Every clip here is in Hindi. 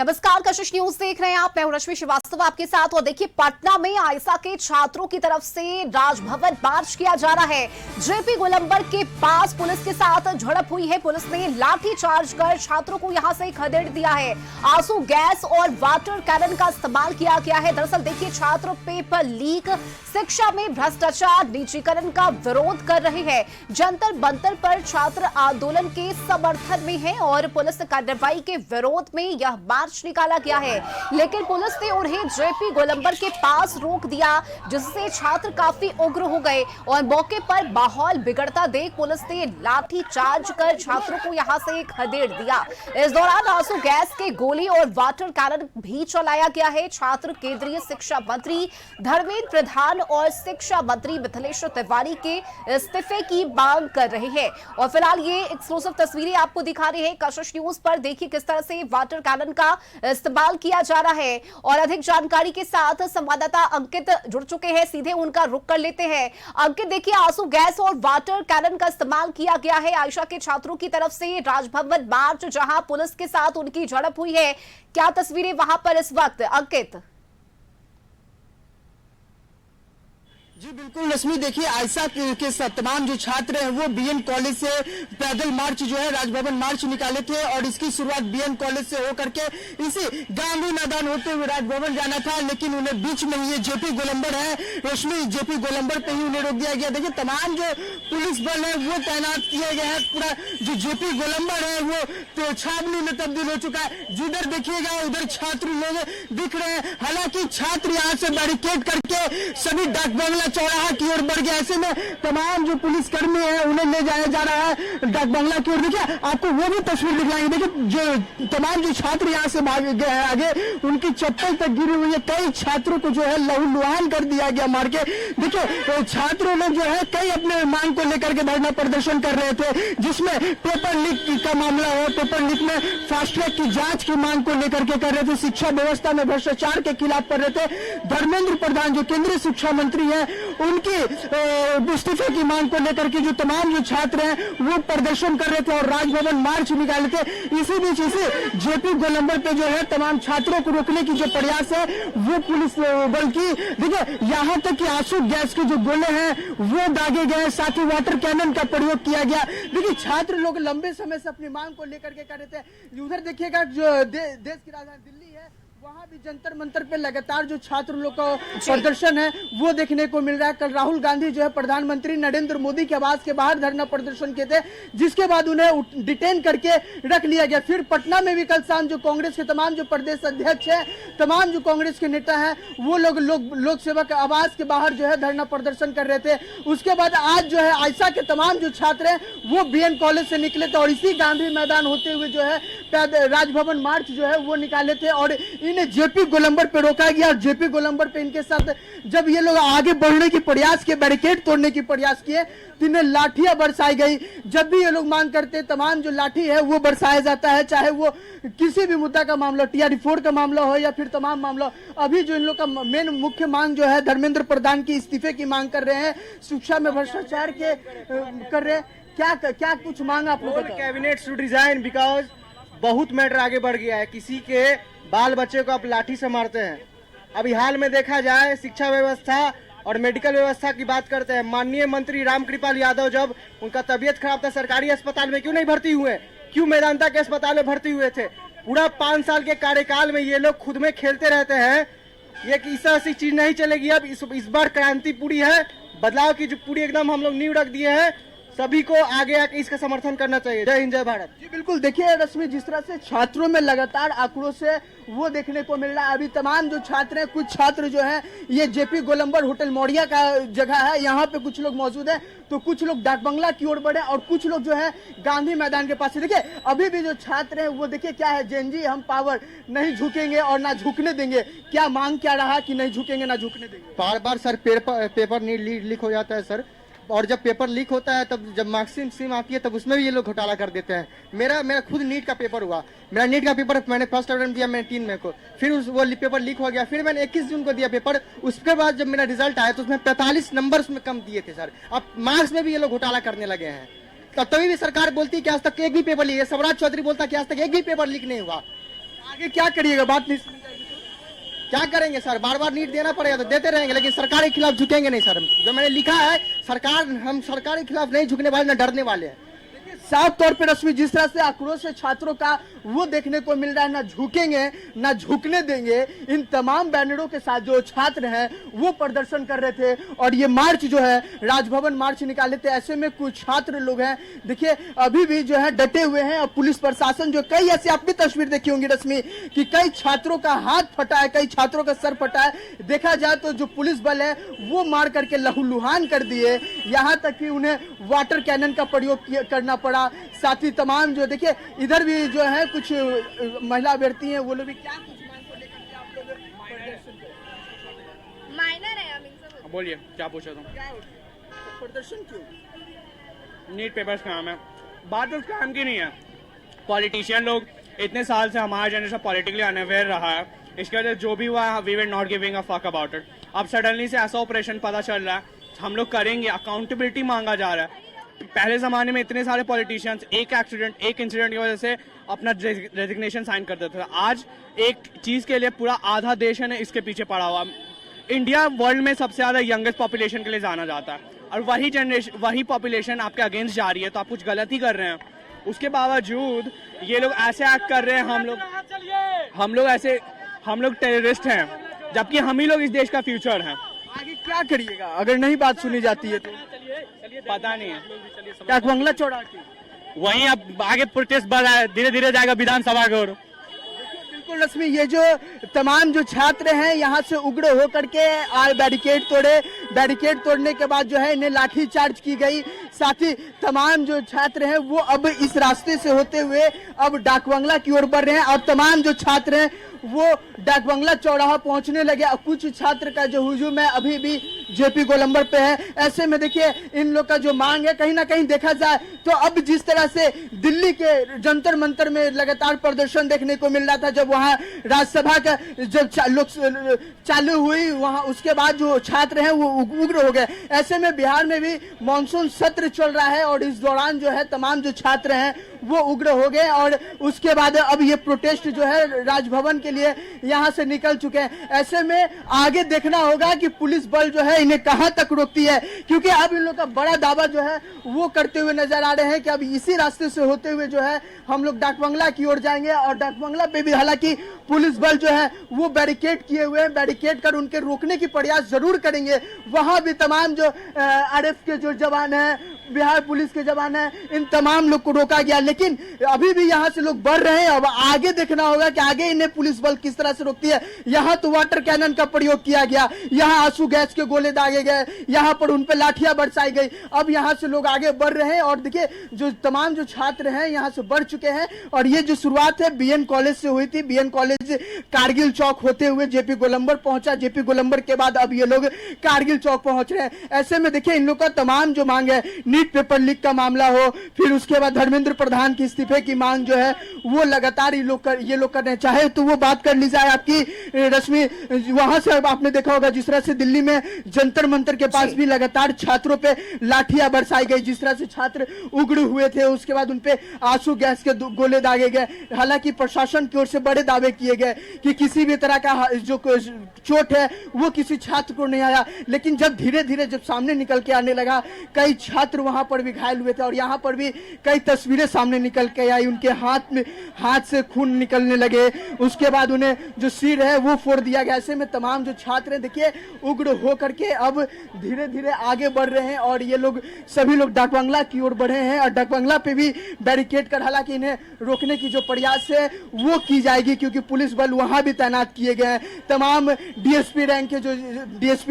नमस्कार, कशिश न्यूज देख रहे हैं आप। मैं हूं रश्मि श्रीवास्तव आपके साथ। और देखिए, पटना में आईसा के छात्रों की तरफ से राजभवन मार्च किया जा रहा है। जेपी गोलंबर के पास पुलिस के साथ झड़प हुई है। पुलिस ने लाठी चार्ज कर छात्रों को यहां से खदेड़ दिया है। आंसू गैस और वाटर कैनन का इस्तेमाल किया गया है। दरअसल देखिए, छात्र पेपर लीक, शिक्षा में भ्रष्टाचार, निजीकरण का विरोध कर रहे हैं। जंतर मंतर पर छात्र आंदोलन के समर्थन में है और पुलिस कार्रवाई के विरोध में यह मार्च निकाला गया है। लेकिन पुलिस ने उन्हें जेपी गोलंबर के पास रोक दिया, जिससे छात्र काफी उग्र हो गए और मौके पर माहौल बिगड़ता देख पुलिस ने लाठी चार्ज कर छात्रों को यहां से खदेड़ दिया। इस दौरान आंसू गैस के गोली और वाटर कैनन भी चलाया गया है। छात्र केंद्रीय शिक्षा मंत्री धर्मेंद्र प्रधान और शिक्षा मंत्री मिथिलेश तिवारी के इस्तीफे की मांग कर रहे हैं। और फिलहाल ये एक्सक्लूसिव तस्वीरें आपको दिखा रही है कशिश न्यूज पर। देखिए किस तरह से वाटर कैनन का इस्तेमाल किया जा रहा है। और अधिक जानकारी के साथ संवाददाता अंकित जुड़ चुके हैं, सीधे उनका रुख कर लेते हैं। अंकित, देखिए, आंसू गैस और वाटर कैनन का इस्तेमाल किया गया है आयशा के छात्रों की तरफ से राजभवन मार्च, जहां पुलिस के साथ उनकी झड़प हुई है। क्या तस्वीरें वहां पर इस वक्त, अंकित? जी बिल्कुल रश्मि, देखिए आयशा के तमाम जो छात्र हैं वो बीएन कॉलेज से पैदल मार्च जो है राजभवन मार्च निकाले थे और इसकी शुरुआत बीएन कॉलेज से होकर के इसी गांधी मैदान होते हुए राजभवन जाना था। लेकिन उन्हें बीच में ये जेपी गोलंबर है रश्मि, जेपी गोलंबर पे ही उन्हें रोक दिया गया। देखिए तमाम जो पुलिस बल है वो तैनात किया गया है। पूरा जो जेपी गोलंबर है वो तो छावनी में तब्दील हो चुका है। जिधर देखिएगा उधर छात्र लोग दिख रहे हैं। हालांकि छात्र यहाँ से बैरिकेड करके सभी डाक बंगला चौराहा की ओर बढ़ गया। ऐसे में तमाम जो पुलिसकर्मी है उन्हें ले जाया जा रहा है डाक बंगला की ओर। देखिए आपको वो भी तस्वीर दिखलाएंगे। देखिए जो तमाम जो छात्र यहाँ से भाग गए हैं आगे, उनकी चप्पल तक गिरी हुई है। कई छात्रों को जो है लहूलुहान कर दिया गया मार के। देखिए छात्रों लोग जो है कई अपने मांग को लेकर के धरना प्रदर्शन कर रहे थे, जिसमें पेपर लीक का मामला हो, पेपर लीक में फास्ट ट्रैक की जांच की मांग को लेकर के कर रहे थे, शिक्षा व्यवस्था में भ्रष्टाचार के खिलाफ कर रहे थे। धर्मेंद्र प्रधान जो केंद्रीय शिक्षा मंत्री है उनकी इस्तीफे की मांग को लेकर के जो तमाम जो छात्र हैं वो प्रदर्शन कर रहे थे और राजभवन मार्च निकाले थे। इसी बीच इसी जेपी गोलंबर पे जो है तमाम छात्रों को रोकने की जो प्रयास है वो पुलिस बल की। देखिए यहाँ तक कि आंसू गैस के जो गोले हैं वो दागे गए, साथ ही वाटर कैनन का प्रयोग किया गया। देखिए छात्र लोग लंबे समय से अपनी मांग को लेकर के कर रहे थे। उधर देखिएगा जो देश की राजधानी दिल्ली है, वहां भी जंतर मंतर पे लगातार जो छात्र लोग का प्रदर्शन है वो देखने को मिल रहा है। कल राहुल गांधी जो है प्रधानमंत्री नरेंद्र मोदी के आवास के बाहर धरना प्रदर्शन किए थे, जिसके बाद उन्हें डिटेन करके रख लिया गया। फिर पटना में भी कल शाम जो कांग्रेस के तमाम जो प्रदेश अध्यक्ष है, तमाम जो कांग्रेस के नेता हैं वो लोक सेवक आवास के बाहर जो है धरना प्रदर्शन कर रहे थे। उसके बाद आज जो है आयशा के तमाम जो छात्र हैं वो बीएन कॉलेज से निकले थे और इसी गांधी मैदान होते हुए जो है राजभवन मार्च जो है वो निकाले थे और इन्हें जेपी गोलंबर पे रोका गया। और जेपी गोलंबर पे इनके साथ जब ये लोग आगे बढ़ने की प्रयास किए, बैरिकेड तोड़ने की प्रयास किए, तो इन्हें लाठियां बरसाई गई। जब भी ये लोग मांग करते तमाम जो लाठी है वो बरसाया जाता है, चाहे वो किसी भी मुद्दा का मामला, टीआरडी 4 का मामला हो या फिर तमाम मामला। अभी जो इन लोग का मेन मुख्य मांग जो है धर्मेंद्र प्रधान की इस्तीफे की मांग कर रहे हैं, शिक्षा में भ्रष्टाचार के कर रहे हैं। क्या कुछ मांग आप लोग? कैबिनेट शुड रिजाइन बिकॉज बहुत मैटर आगे बढ़ गया है। किसी के बाल बच्चे को आप लाठी से मारते हैं। अभी हाल में देखा जाए शिक्षा व्यवस्था और मेडिकल व्यवस्था की बात करते हैं। माननीय मंत्री रामकृपाल यादव जब उनका तबीयत खराब था सरकारी अस्पताल में क्यों नहीं भर्ती हुए? क्यों मेदांता के अस्पताल में भर्ती हुए थे? पूरा 5 साल के कार्यकाल में ये लोग खुद में खेलते रहते हैं। ये इस तरह से चीज नहीं चलेगी। अब इस बार क्रांति पूरी है, बदलाव की जो पूरी एकदम हम लोग नींव रख दिए हैं। सभी को आगे आके इसका समर्थन करना चाहिए। जय हिंद, जय भारत। जी बिल्कुल, देखिए रश्मि, जिस तरह से छात्रों में लगातार आक्रोश है वो देखने को मिल रहा है। अभी तमाम जो छात्र हैं, कुछ छात्र जो हैं ये जेपी गोलंबर होटल मौर्या का जगह है, यहाँ पे कुछ लोग मौजूद हैं, तो कुछ लोग डाक बंगला की ओर बढ़े और कुछ लोग जो है गांधी मैदान के पास। देखिए अभी भी जो छात्र हैं वो देखिए क्या है, जेनजी हम पावर, नहीं झुकेंगे और ना झुकने देंगे। क्या मांग क्या रहा कि नहीं झुकेंगे ना झुकने देंगे? बार बार सर पेपर लीक हो जाता है सर, और जब पेपर लीक होता है तब जब मार्क्सिट सिम आती है तब उसमें भी ये लोग घोटाला कर देते हैं। मेरा खुद नीट का पेपर हुआ, मेरा नीट का पेपर मैंने फर्स्ट अटेम्प्ट दिया मैंने 3 मई को, फिर वो पेपर लीक हो गया, फिर मैंने 21 जून को दिया पेपर। उसके बाद जब मेरा रिजल्ट आया तो उसमें 45 नंबर उसमें कम दिए थे सर। अब मार्क्स में भी ये लोग घोटाला करने लगे हैं। तभी भी सरकार बोलती है कि आज तक एक भी पेपर लीक है। स्वराज चौधरी बोलता है कि आज तक एक भी पेपर लीक नहीं हुआ। आगे क्या करिएगा, बात नहीं सुनी जाएगी तो क्या करेंगे सर? बार बार नीट देना पड़ेगा तो देते रहेंगे, लेकिन सरकार के खिलाफ झुकेंगे नहीं सर। जो मैंने लिखा है, हम सरकार के खिलाफ नहीं झुकने वाले, न डरने वाले हैं। साफ तौर पे रश्मि, जिस तरह से आक्रोश है छात्रों का वो देखने को मिल रहा है, ना झुकेंगे ना झुकने देंगे। इन तमाम बैनरों के साथ जो छात्र हैं वो प्रदर्शन कर रहे थे और ये मार्च जो है राजभवन मार्च निकाले थे। ऐसे में कुछ छात्र लोग हैं, देखिए अभी भी जो है डटे हुए हैं और पुलिस प्रशासन जो कई ऐसी आप भी तस्वीर देखी होंगी रश्मि कि कई छात्रों का हाथ फटा है, कई छात्रों का सर फटा है। देखा जाए तो जो पुलिस बल है वो मार करके लहूलुहान कर दिए, यहाँ तक कि उन्हें वाटर कैनन का प्रयोग करना पड़ा। साथ ही तमाम जो देखिए इधर भी जो है कुछ महिला अभ्यर्थी हैं, वो लोग भी क्या कुछ मांग को लेकर के आप लोग प्रदर्शन कर? माइनर है हम इनसे। बोलिए क्या पूछा तुम? क्या प्रदर्शन क्यों? नीट पेपर्स काम है, बात उस काम की नहीं है। पॉलिटिशियन लोग इतने साल से हमारा जनरेशन पॉलिटिकली अनअवेयर रहा है, इसके वजह जो भी हुआ we were not giving a fuck about it. अब सडनली से ऐसा ऑपरेशन पता चल रहा है, हम लोग करेंगे, अकाउंटेबिलिटी मांगा जा रहा है। पहले जमाने में इतने सारे पॉलिटिशियंस एक इंसिडेंट की वजह से अपना रेजिग्नेशन साइन कर देते थे। आज एक चीज के लिए पूरा आधा देश है इसके पीछे पड़ा हुआ। इंडिया वर्ल्ड में सबसे ज्यादा यंगेस्ट पॉपुलेशन के लिए जाना जाता है और वही पॉपुलेशन आपके अगेंस्ट जा रही है, तो आप कुछ गलत ही कर रहे हैं। उसके बावजूद ये लोग ऐसे एक्ट कर रहे हैं, हम लोग टेररिस्ट हैं, जबकि हम ही लोग इस देश का फ्यूचर हैं। आगे क्या करिएगा अगर नहीं बात सुनी जाती है तो? पता नहीं है, डाकबंगला चौड़ा के वहीं अब आगे प्रोटेस्ट बढ़ रहा है, धीरे धीरे जाएगा विधानसभा की ओर। बिल्कुल रश्मि, ये जो तमाम जो छात्र हैं यहाँ से उग्र होकर के बैरिकेड तोड़े। बैरिकेड तोड़ने के बाद जो है इन्हें लाठी चार्ज की गई। साथ ही तमाम जो छात्र हैं वो अब इस रास्ते से होते हुए अब डाकबंगला की ओर बढ़ रहे हैं और तमाम जो छात्र हैं वो डाकबंगला चौराहा पहुंचने लगे। कुछ छात्र का जो हुजूम है अभी भी जेपी गोलंबर पे है। ऐसे में देखिए इन लोग का जो मांग है, कहीं ना कहीं देखा जाए तो अब जिस तरह से दिल्ली के जंतर मंतर में लगातार प्रदर्शन देखने को मिल रहा था, जब वहां राज्यसभा का जब चालू हुई वहां, उसके बाद जो छात्र हैं वो उग्र हो गए। ऐसे में बिहार में भी मानसून सत्र चल रहा है और इस दौरान जो है तमाम जो छात्र हैं वो उग्र हो गए और उसके बाद अब ये प्रोटेस्ट जो है राजभवन के लिए यहाँ से निकल चुके हैं। ऐसे में आगे देखना होगा कि पुलिस बल जो है इन्हें कहां तक रोकती है, क्योंकि अब इन लोग का बड़ा दावा जो है वो करते हुए नजर आ रहे हैं कि अब इसी रास्ते से होते हुए जो है हम लोग डाकबंगला की ओर जाएंगे। और डाकबंगला पे भी हालांकि पुलिस बल जो है वो बैरिकेड किए हुए हैं, बैरिकेड कर उनके रोकने की प्रयास जरूर करेंगे। वहां भी तमाम जो आरएफ के जो जवान हैं, बिहार पुलिस के जवान हैं, इन तमाम लोग को रोका गया, लेकिन अभी भी यहाँ से लोग बढ़ रहे हैं। अब आगे देखना होगा कि आगे इन्हें पुलिस बल किस तरह से रोकती है। यहाँ तो वाटर कैनन का प्रयोग किया गया, यहाँ आंसू गैस के गोले दागे गए, यहाँ पर उन पर लाठियां बरसाई गई। अब यहाँ से लोग आगे बढ़ रहे हैं और देखिए जो तमाम जो छात्र हैं यहाँ से बढ़ चुके हैं। और ये जो शुरुआत है बीएन कॉलेज से हुई थी, बीएन कॉलेज कारगिल चौक होते हुए जेपी गोलंबर पहुंचा, जेपी गोलंबर के बाद अब ये लोग कारगिल चौक पहुंच रहे हैं। ऐसे में देखिए इन लोग का तमाम जो मांग है, नीट पेपर लीक का मामला हो, फिर उसके बाद धर्मेंद्र प्रधान की इस्तीफे की मांग जो है वो लगातार ये लोग करने चाहे तो वो बात कर ली जाए आपकी रश्मि। वहां से आपने देखा होगा जिस तरह से दिल्ली में जंतर मंतर के पास भी लगातार छात्रों पे लाठियां बरसाई गई, जिस तरह से छात्र उग्र हुए थे, उसके बाद उनपे आंसू गैस के गोले दागे गए। हालांकि प्रशासन की ओर से बड़े दावे किए गए कि किसी भी तरह का जो चोट है वो किसी छात्र को नहीं आया, लेकिन जब धीरे धीरे जब सामने निकल के आने लगा, कई छात्र वहां पर भी घायल हुए थे और यहाँ पर भी कई तस्वीरें सामने निकल के आई, उनके हाथ से खून निकलने लगे, उसके बाद उन्हें जो सिर है वो फोड़ दिया गया। ऐसे में तमाम जो छात्र हैं देखिए उग्र हो करके अब धीरे धीरे आगे बढ़ रहे हैं और ये लोग सभी लोग डाकबंगला की ओर बढ़े हैं और डाकबंगला पे भी बैरिकेड कर हालांकि इन्हें रोकने की जो प्रयास है वो की जाएगी, क्योंकि पुलिस बल वहां भी तैनात किए गए हैं। तमाम डीएसपी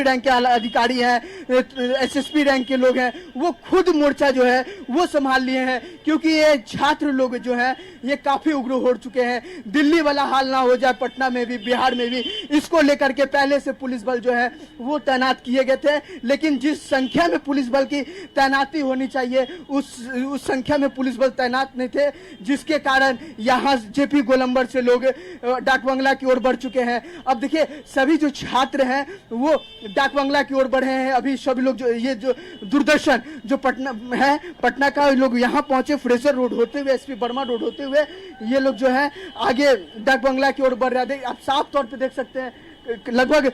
रैंक के अधिकारी हैं, एसएसपी रैंक के लोग हैं, वो खुद मोर्चा जो है वो संभाल लिए हैं, क्योंकि ये छात्र लोग जो है ये काफी उग्र हो चुके हैं। दिल्ली वाला हाल ना हो जाए पटना में भी, बिहार में भी, इसको लेकर के पहले से पुलिस बल जो है वो तैनात किए गए थे, लेकिन जिस संख्या में पुलिस बल की तैनाती होनी चाहिए उस संख्या में पुलिस बल तैनात नहीं थे, जिसके कारण यहाँ जेपी गोलंबर से लोग डाकबंगला की ओर बढ़ चुके हैं। अब देखिए सभी जो छात्र हैं वो डाकबंगला की ओर बढ़े हैं। अभी सभी लोग जो ये जो दूरदर्शन जो पटना है, पटना का लोग यहाँ पहुंचे फ्रेजर रोड होते हुए, एसपी वर्मा रोड होते हुए ये लोग जो है आगे डाक बंगला की ओर बढ़ रहे थे। आप साफ तौर पे देख सकते हैं लगभग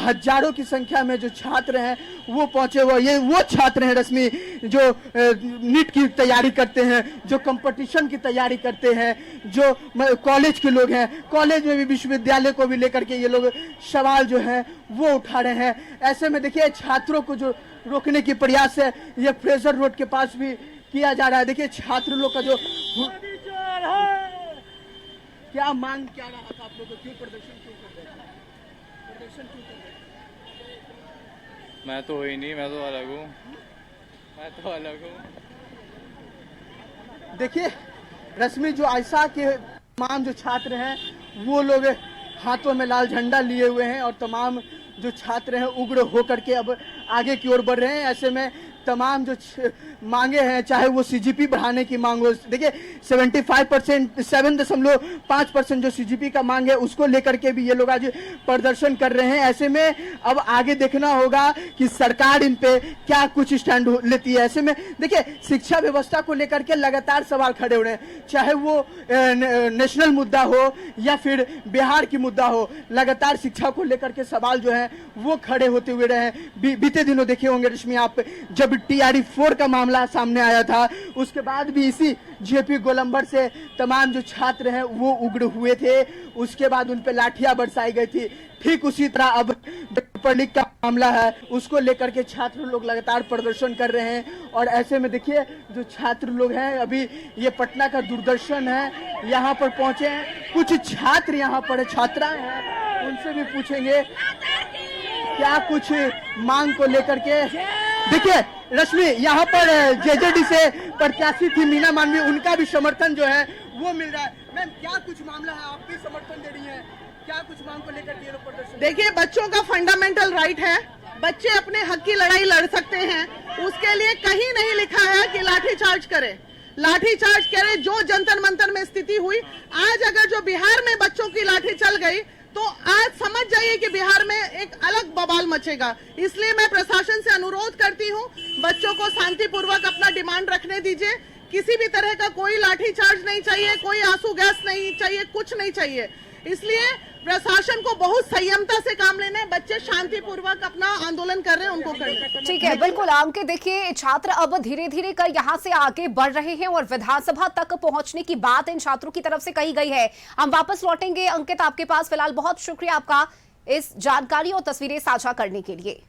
हजारों की संख्या में जो छात्र हैं वो पहुंचे हुए। ये वो छात्र हैं रश्मि जो नीट की तैयारी करते हैं, जो कंपटीशन की तैयारी करते हैं, जो कॉलेज के लोग हैं, कॉलेज में भी विश्वविद्यालय को भी लेकर के ये लोग सवाल जो है वो उठा रहे हैं। ऐसे में देखिए छात्रों को जो रोकने की प्रयास है ये फ्रेजर रोड के पास भी किया जा रहा है। देखिए छात्र लोग का जो क्या मांग क्या रहा था, आप लोगों को क्यों प्रदर्शन क्यों कर रहे हैं? मैं तो ही नहीं, मैं तो अलग हूँ, देखिए रश्मि जो आयशा के तमाम जो छात्र हैं वो लोग हाथों में लाल झंडा लिए हुए हैं और तमाम जो छात्र हैं उग्र होकर के अब आगे की ओर बढ़ रहे हैं। ऐसे में तमाम जो मांगे हैं, चाहे वो सीजीपी बढ़ाने की मांग हो, देखिए 75% 7.5% जो सीजीपी का मांग है उसको लेकर के भी ये लोग आज प्रदर्शन कर रहे हैं। ऐसे में अब आगे देखना होगा कि सरकार इन पे क्या कुछ स्टैंड लेती है। ऐसे में देखिए शिक्षा व्यवस्था को लेकर के लगातार सवाल खड़े हो रहे हैं, चाहे वो नेशनल मुद्दा हो या फिर बिहार की मुद्दा हो, लगातार शिक्षा को लेकर के सवाल जो है वो खड़े होते हुए रहे। बीते दिनों देखे होंगे रश्मि आप, जब टीआरई 4 का मामला सामने आया था उसके बाद भी इसी जेपी गोलंबर से तमाम जो छात्र हैं वो उग्र हुए थे, उसके बाद उन पे लाठियां बरसाई गई थी। ठीक उसी तरह अब पेपर लीक का मामला है उसको लेकर के छात्र लोग लगातार प्रदर्शन कर रहे हैं। और ऐसे में देखिए जो छात्र लोग हैं, अभी ये पटना का दूरदर्शन है यहाँ पर पहुंचे हैं, कुछ छात्र यहाँ पर छात्राएं हैं उनसे भी पूछेंगे क्या कुछ मांग को लेकर के। देखिए रश्मि यहाँ पर जेजेडी से प्रत्याशी थी मीना मानवी, उनका भी समर्थन जो है वो मिल रहा है। मैम क्या कुछ मामला है, आप भी समर्थन दे रही हैं, क्या कुछ मांग को लेकर के लोग प्रदर्शन? देखिए बच्चों का फंडामेंटल राइट है, बच्चे अपने हक की लड़ाई लड़ सकते हैं, उसके लिए कहीं नहीं लिखा है कि लाठीचार्ज करे, लाठीचार्ज करे। जो जंतर मंतर में स्थिति हुई, आज अगर जो बिहार में बच्चों की लाठी चल गई तो आज समझ जाइए कि बिहार में एक अलग बवाल मचेगा। इसलिए मैं प्रशासन से अनुरोध करती हूं, बच्चों को शांतिपूर्वक अपना डिमांड रखने दीजिए, किसी भी तरह का कोई लाठीचार्ज नहीं चाहिए, कोई आंसू गैस नहीं चाहिए, कुछ नहीं चाहिए। इसलिए प्रशासन को बहुत संयमता से काम लेना है, बच्चे शांतिपूर्वक अपना आंदोलन कर रहे हैं उनको करना। ठीक है, बिल्कुल अंकित, देखिए छात्र अब धीरे धीरे कर यहाँ से आगे बढ़ रहे हैं और विधानसभा तक पहुंचने की बात इन छात्रों की तरफ से कही गई है। हम वापस लौटेंगे अंकित आपके पास, फिलहाल बहुत शुक्रिया आपका इस जानकारी और तस्वीरें साझा करने के लिए।